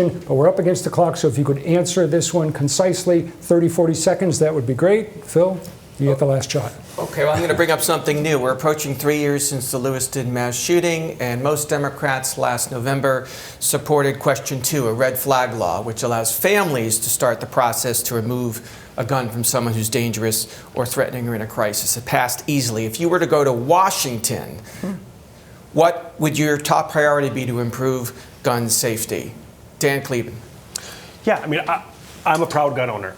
But we're up against the clock, so if you could answer this one concisely, 30, 40 seconds, that would be great. Phil, you get the last shot. Okay, well, I'm going to bring up something new. We're approaching 3 years since the Lewiston mass shooting, and most Democrats last November supported Question 2, a red flag law, which allows families to start the process to remove a gun from someone who's dangerous or threatening or in a crisis. It passed easily. If you were to go to Washington, what would your top priority be to improve gun safety? Dan Kleban. Yeah, I mean, I'm a proud gun owner.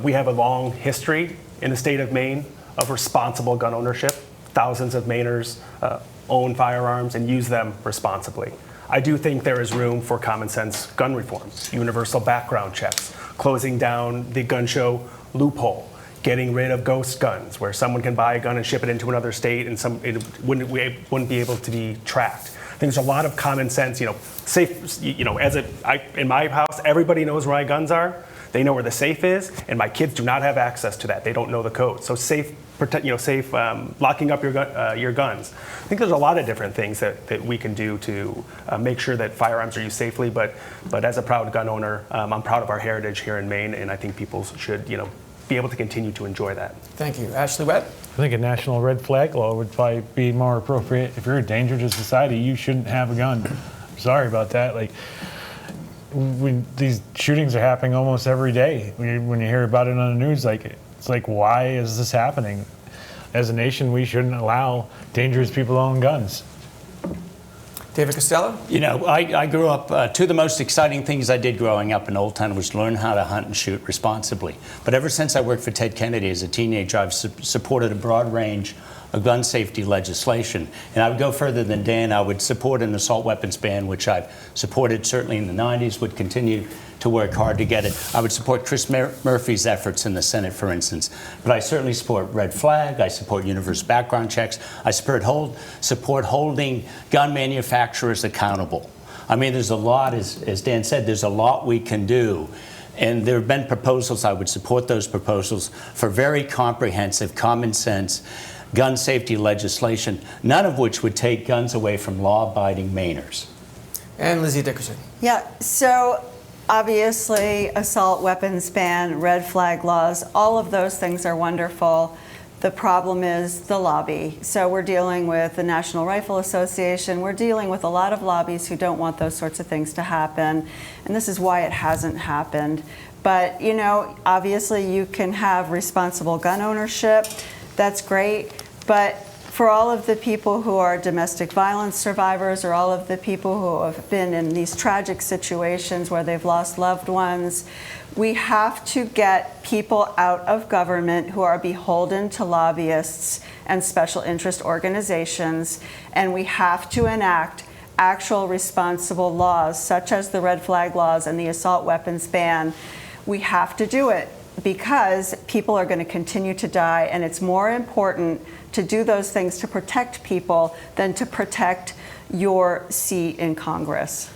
We have a long history in the state of Maine of responsible gun ownership. Thousands of Mainers own firearms and use them responsibly. I do think there is room for common sense gun reform, universal background checks, closing down the gun show loophole, getting rid of ghost guns, where someone can buy a gun and ship it into another state and it wouldn't be able to be tracked. I think there's a lot of common sense, safe, in my house, everybody knows where my guns are. They know where the safe is, and my kids do not have access to that. They don't know the code. So safe locking up your guns. I think there's a lot of different things that we can do to make sure that firearms are used safely. But as a proud gun owner, I'm proud of our heritage here in Maine, and I think people should, be able to continue to enjoy that. Thank you. Ashley Webb? I think a national red flag law would probably be more appropriate. If you're a danger to society, you shouldn't have a gun. I'm sorry about that. These shootings are happening almost every day. When you hear about it on the news, it's like, why is this happening? As a nation, we shouldn't allow dangerous people to own guns. David Costello? I grew up, two of the most exciting things I did growing up in Old Town was learn how to hunt and shoot responsibly. But ever since I worked for Ted Kennedy as a teenager, I've supported a broad range of gun safety legislation. And I would go further than Dan. I would support an assault weapons ban, which I've supported certainly in the 90s, would continue to work hard to get it. I would support Chris Murphy's efforts in the Senate, for instance. But I certainly support red flag. I support universal background checks. I support holding gun manufacturers accountable. I mean, there's a lot, as Dan said, there's a lot we can do. And there have been proposals. I would support those proposals for very comprehensive, common sense gun safety legislation, none of which would take guns away from law-abiding Mainers. And Lizzie Dickerson. Yeah, so obviously assault weapons ban, red flag laws, all of those things are wonderful. The problem is the lobby. So we're dealing with the National Rifle Association. We're dealing with a lot of lobbies who don't want those sorts of things to happen. And this is why it hasn't happened. But, obviously you can have responsible gun ownership. That's great. But for all of the people who are domestic violence survivors or all of the people who have been in these tragic situations where they've lost loved ones, we have to get people out of government who are beholden to lobbyists and special interest organizations, and we have to enact actual responsible laws such as the red flag laws and the assault weapons ban. We have to do it because people are going to continue to die, and it's more important to do those things to protect people than to protect your seat in Congress.